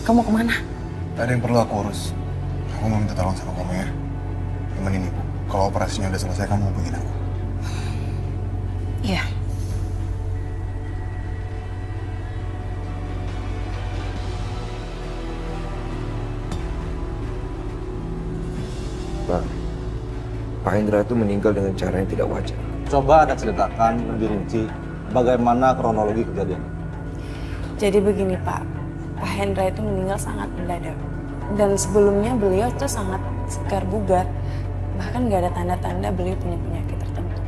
Kamu kemana? Ada yang perlu aku urus. Aku mau minta tolong sama kamu ya. Temenin ibu. Kalau operasinya udah selesai, kamu hubungin aku. Iya. Pak, Pak Hendra itu meninggal dengan cara yang tidak wajar. Coba Anda ceritakan lebih rinci bagaimana kronologi kejadian. Jadi begini Pak, Pak Hendra itu meninggal sangat mendadak. Dan sebelumnya beliau tuh sangat segar bugar. Bahkan gak ada tanda-tanda beliau punya penyakit tertentu.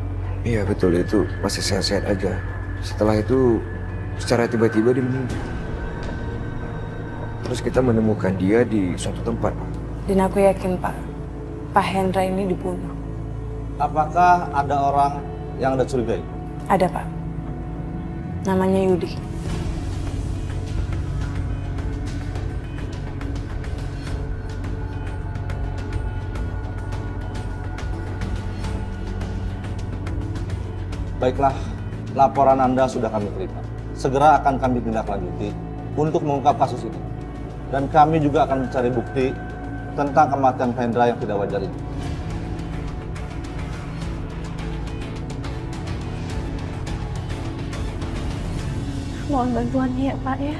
Iya betul, itu masih sehat-sehat aja. Setelah itu secara tiba-tiba dia meninggal. Terus kita menemukan dia di suatu tempat, Pak. Dan aku yakin Pak, Pak Hendra ini dibunuh. Apakah ada orang yang Anda curigai? Ada Pak. Namanya Yudi. Baiklah, laporan Anda sudah kami terima. Segera akan kami tindak lanjuti untuk mengungkap kasus ini. Dan kami juga akan mencari bukti tentang kematian Hendra yang tidak wajar ini. Mohon bantuannya ya Pak ya.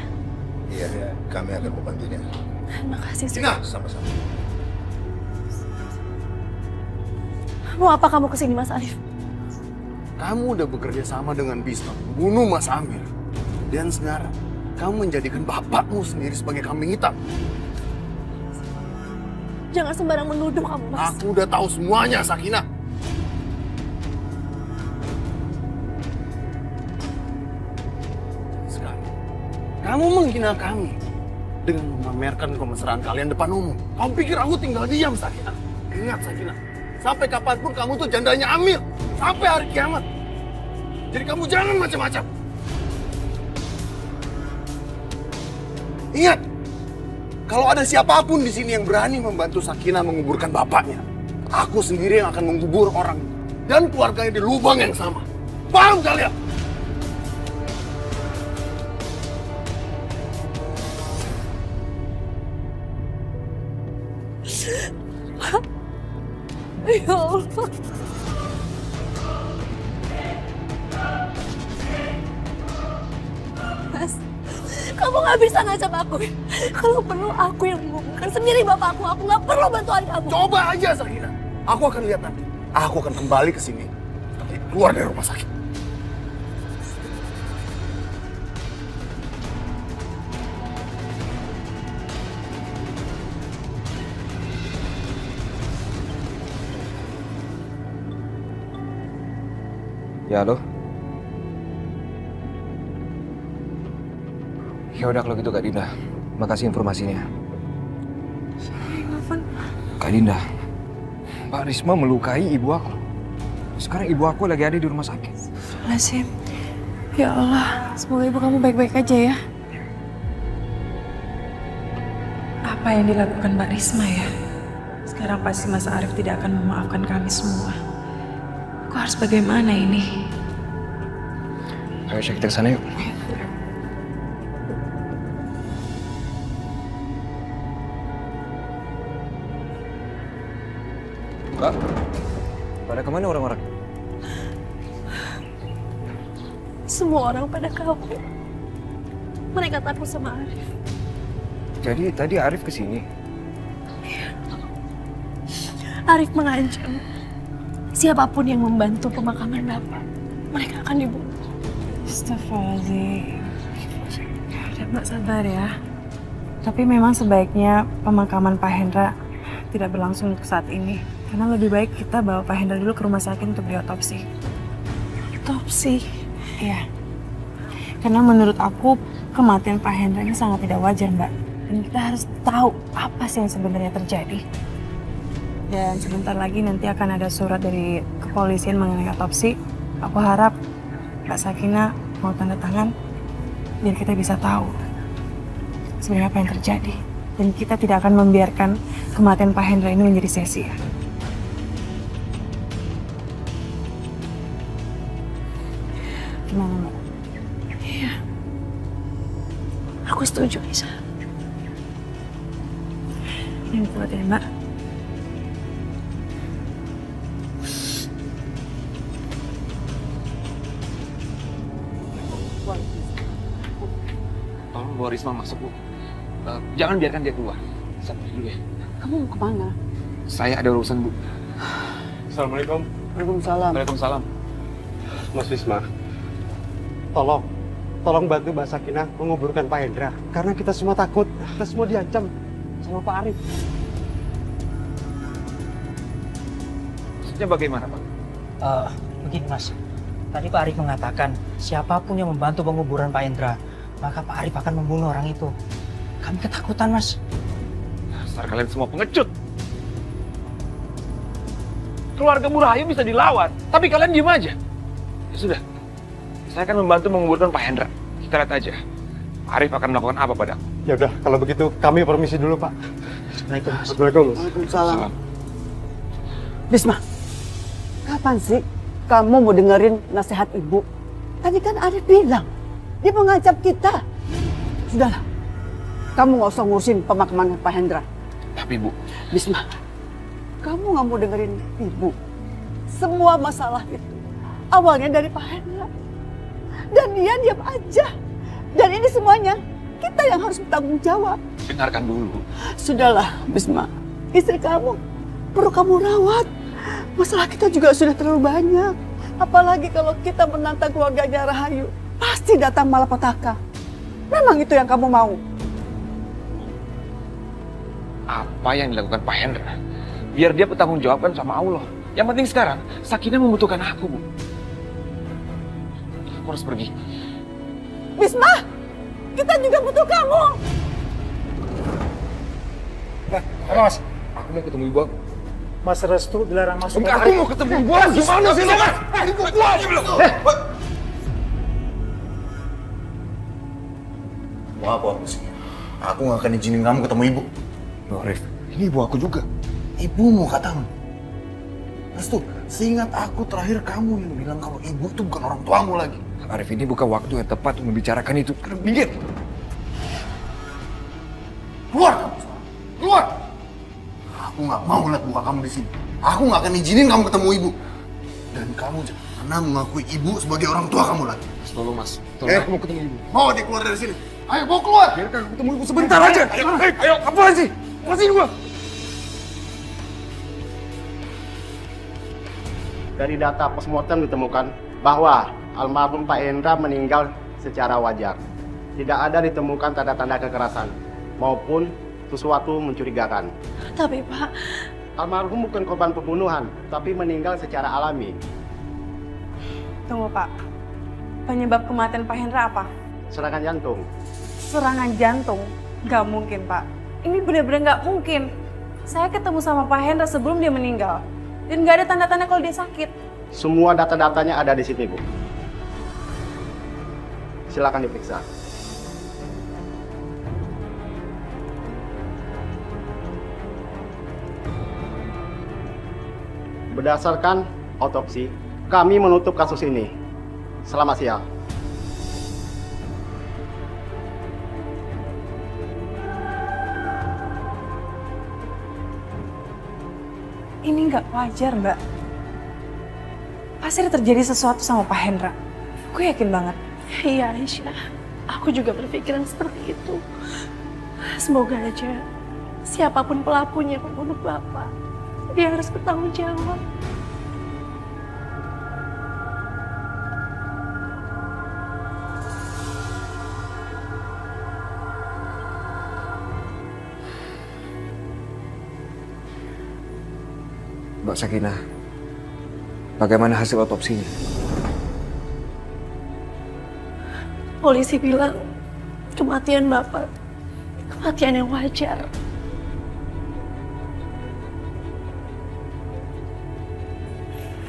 Iya, kami akan membantunya. Makasih Sina, sama-sama. Mau apa kamu kesini Mas Arif? Kamu udah bekerja sama dengan Bisma, bunuh Mas Amir. Dan sekarang, kamu menjadikan bapakmu sendiri sebagai kambing hitam. Jangan sembarang menuduh kamu Mas. Aku udah tahu semuanya, Sakinah. Sekarang, kamu menghina kami dengan memamerkan kemesraan kalian depan umum. Kamu pikir aku tinggal diam, Sakinah? Ingat, Sakinah. Sampai kapanpun kamu tuh jandanya Amir. Sampai hari kiamat. Jadi kamu jangan macam-macam. Ingat, kalau ada siapapun di sini yang berani membantu Sakinah menguburkan bapaknya, aku sendiri yang akan mengubur orang dan keluarganya di lubang yang sama. Paham kalian? Ya Allah. Mas, kamu gak bisa ngajak aku. Kalau perlu aku yang menguburkan sendiri bapakku. Aku gak perlu bantuan kamu. Coba aja, Sakinah. Aku akan lihat nanti. Aku akan kembali ke sini. Tapi keluar dari rumah sakit. Ya, halo? Ya udah kalau gitu Kak Dinda. Makasih informasinya. Kak Dinda, Pak Risma melukai ibu aku. Sekarang ibu aku lagi ada di rumah sakit. Lazim. Ya Allah, semoga ibu kamu baik-baik aja ya. Apa yang dilakukan Mbak Risma ya? Sekarang pasti Mas Arif tidak akan memaafkan kami semua. Aku harus bagaimana ini? Ayo kita ke sana yuk. Mbak, pada kemana orang-orang? Semua orang pada kabur. Mereka takut sama Arif. Jadi tadi Arif kesini. Arif mengancam siapapun yang membantu pemakaman Bapak, mereka akan dibunuh. Astagfirullahaladzim. Udah Mbak sabar ya. Tapi memang sebaiknya pemakaman Pak Hendra tidak berlangsung untuk saat ini. Karena lebih baik kita bawa Pak Hendra dulu ke rumah sakit untuk diotopsi. Otopsi? Iya. Karena menurut aku kematian Pak Hendra ini sangat tidak wajar Mbak. Dan kita harus tahu apa sih yang sebenarnya terjadi. Dan sebentar lagi nanti akan ada surat dari kepolisian mengenai otopsi. Aku harap Mbak Sakinah mau tanda tangan biar kita bisa tahu sebenarnya apa yang terjadi. Dan kita tidak akan membiarkan kematian Pak Hendra ini menjadi sia-sia. Gimana Mbak? Iya. Aku setuju, Isa. Yang kuat ya, Mbak. Tolong bawa Risma masuk, Bu. Jangan biarkan dia keluar. Saya pergi dulu ya. Kamu mau kemana? Saya ada urusan, Bu. Assalamualaikum. Waalaikumsalam. Waalaikumsalam. Mas Wisma, tolong bantu Mbak Sakinah menguburkan Pak Hendra. Karena kita semua takut, kita semua diancam sama Pak Arif. Maksudnya bagaimana, Pak? Begini Mas, tadi Pak Arif mengatakan siapapun yang membantu penguburan Pak Hendra, maka Pak Arif akan membunuh orang itu. Kami ketakutan Mas. Dasar kalian semua pengecut. Keluarga Murahayu bisa dilawan, tapi kalian diem aja. Ya sudah, saya akan membantu menguburkan Pak Hendra. Kita lihat aja, Pak Arif akan melakukan apa padaku. Ya udah, kalau begitu kami permisi dulu Pak. Assalamualaikum Mas. Assalamualaikum. Waalaikumsalam. Bisma, kapan sih kamu mau dengerin nasihat ibu? Tadi kan Arif bilang, dia mengancam kita. Sudahlah, kamu nggak usah ngurusin pemakaman Pak Hendra. Tapi Bu, Bisma, kamu nggak mau dengerin ibu. Semua masalah itu awalnya dari Pak Hendra. Dan dia diam aja. Dan ini semuanya kita yang harus bertanggung jawab. dengarkan dulu. Sudahlah, Bisma. Istri kamu perlu kamu rawat. Masalah kita juga sudah terlalu banyak. Apalagi kalau kita menantang keluarganya Rahayu. Pasti datang malapetaka. Memang itu yang kamu mau? Apa yang dilakukan Pak Hendra, biar dia bertanggung jawabkan sama Allah. Yang penting sekarang, Sakinah membutuhkan aku, Bu. Aku harus pergi. Bisma, kita juga butuh kamu. Mas, aku mau ketemu ibu aku. Mas Restu dilarang masuk. Enggak, aku mau ketemu ibu aku. Gimana sih, Mas? Ibu gua aja belum. Mau apa sih? Aku gak akan izinin kamu ketemu ibu. Loh, Rif, ini ibu aku juga. Ibumu katamu. Restu, seingat aku terakhir kamu yang bilang kalau ibu itu bukan orang tuamu lagi. Arif, ini bukan waktu yang tepat untuk membicarakan itu. Minggir. Keluar kamu sekarang. Keluar! Aku gak mau lihat muka kamu di sini. Aku gak akan izinin kamu ketemu ibu. Dan kamu jangan pernah mengakui ibu sebagai orang tua kamu lagi. Tolong, Mas. Tolong, aku mau ketemu ibu. Bawa dia keluar dari sini. Ayo, bawa keluar! Biarkan aku ketemu ibu sebentar aja. Ayo, apa sih? Lepasin gua. Dari data postmortem ditemukan bahwa almarhum Pak Hendra meninggal secara wajar. Tidak ada ditemukan tanda-tanda kekerasan maupun sesuatu mencurigakan. Tapi Pak, Almarhum bukan korban pembunuhan, tapi meninggal secara alami. Tunggu Pak, penyebab kematian Pak Hendra apa? Serangan jantung. Serangan jantung? Gak mungkin Pak. Ini benar-benar gak mungkin. Saya ketemu sama Pak Hendra sebelum dia meninggal. Dan gak ada tanda-tanda kalau dia sakit. Semua data-datanya ada di sini, Bu. Silakan diperiksa. Berdasarkan otopsi, kami menutup kasus ini. Selamat siang. Ini nggak wajar, Mbak. Pasti ada terjadi sesuatu sama Pak Hendra. Gue yakin banget. iya Aisyah. Aku juga berpikiran seperti itu. Semoga aja siapapun pelakunya pembunuh Bapak, dia harus bertanggung jawab. Mbak Sakinah, bagaimana hasil otopsinya? Polisi bilang kematian Bapak, kematian yang wajar.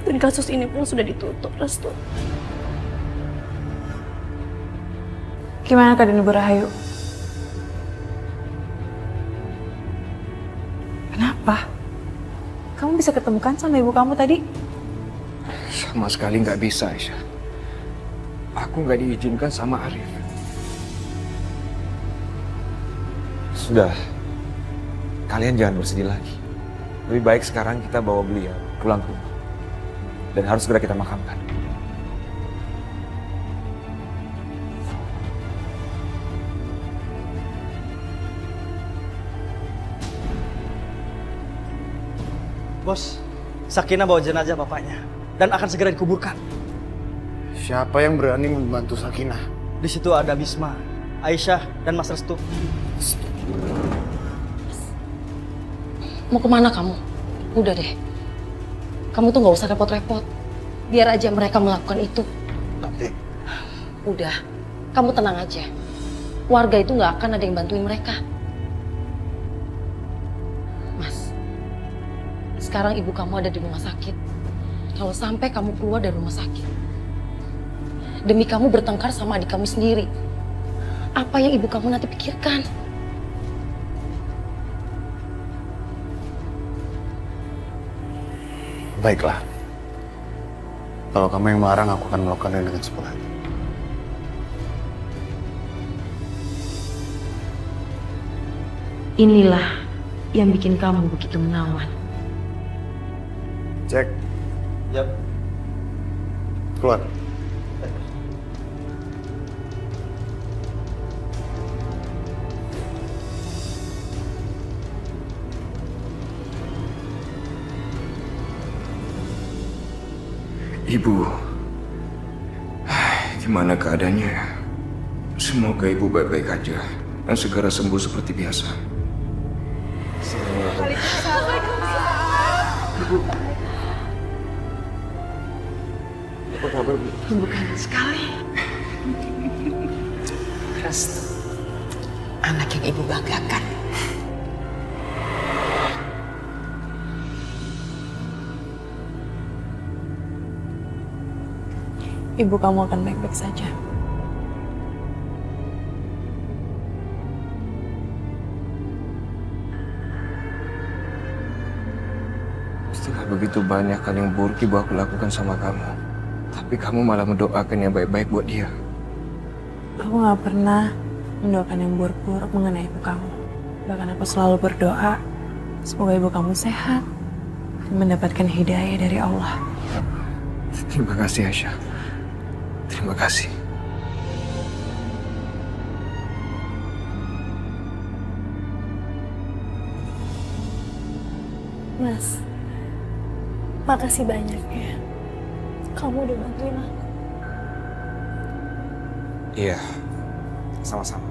Dan kasus ini pun sudah ditutup, Restu. Gimana keadaan Ibu Rahayu? Kenapa? Kamu bisa ketemukan sama ibu kamu tadi? Sama sekali nggak bisa, Aisyah. Aku nggak diizinkan sama Arif. Sudah. kalian jangan bersedih lagi. Lebih baik sekarang kita bawa beliau pulang ke rumah. Dan harus segera kita makamkan. Bos, Sakinah bawa jenazah bapaknya dan akan segera dikuburkan. Siapa yang berani membantu Sakinah? Di situ ada Bisma, Aisyah, dan Mas Restu. Mau kemana kamu? Udah deh. Kamu tuh nggak usah repot-repot. Biar aja mereka melakukan itu. Udah, kamu tenang aja. Warga itu nggak akan ada yang bantuin mereka. Mas, sekarang ibu kamu ada di rumah sakit. Kalau sampai kamu keluar dari rumah sakit, demi kamu bertengkar sama adik kamu sendiri, apa yang ibu kamu nanti pikirkan? Baiklah. Kalau kamu yang melarang, aku akan melakukannya dengan sepenuh hati. Inilah yang bikin kamu begitu menawan. Cek, Yap. keluar. Ibu, gimana keadaannya? Semoga ibu baik-baik aja dan segera sembuh seperti biasa. Bukan sekali. Restu, anak yang ibu banggakan. Ibu kamu akan baik-baik saja. Setelah begitu banyak hal yang buruk ibu aku lakukan sama kamu, tapi kamu malah mendoakan yang baik-baik buat dia. Aku gak pernah mendoakan yang buruk-buruk mengenai ibu kamu. Bahkan aku selalu berdoa, semoga ibu kamu sehat dan mendapatkan hidayah dari Allah. Terima kasih Aisyah. Terima kasih. Mas, makasih banyak ya. Kamu udah bantuin aku. Iya, sama-sama.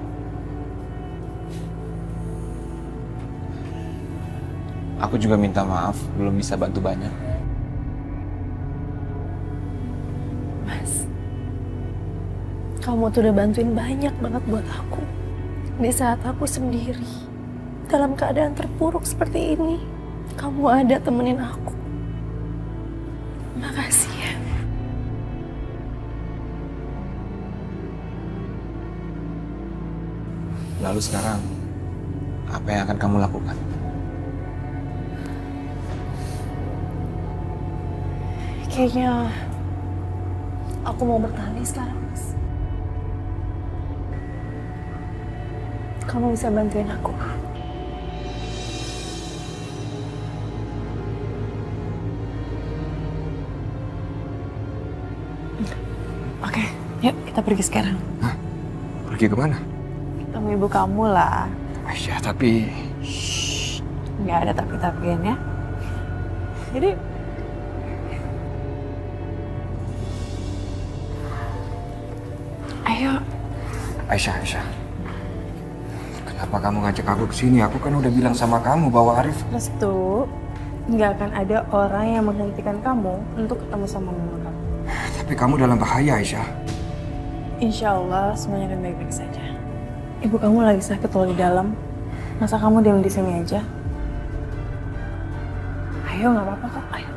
Aku juga minta maaf belum bisa bantu banyak. Mas, kamu tuh udah bantuin banyak banget buat aku. Di saat aku sendiri, dalam keadaan terpuruk seperti ini, kamu ada temenin aku. Makasih ya. Lalu sekarang, apa yang akan kamu lakukan? Kayaknya aku mau bertani sekarang, Mas. Kamu bisa bantuin aku. Oke, yuk kita pergi sekarang. Hah? Pergi kemana? Ketemu ibu kamu lah. Aisyah, tapi... Nggak ada tapi-tapian ya. Jadi... Ayo. Aisyah. Kenapa kamu ngajak aku ke sini? Aku kan udah bilang sama kamu bahwa Arif... Restu, nggak akan ada orang yang menghentikan kamu untuk ketemu sama mama kamu. Tapi kamu dalam bahaya, Aisyah. Insya Allah semuanya akan baik-baik saja. Ibu kamu lagi sakit loh di dalam. Masa kamu diam di sini aja? Ayo, nggak apa-apa kok. Ayo.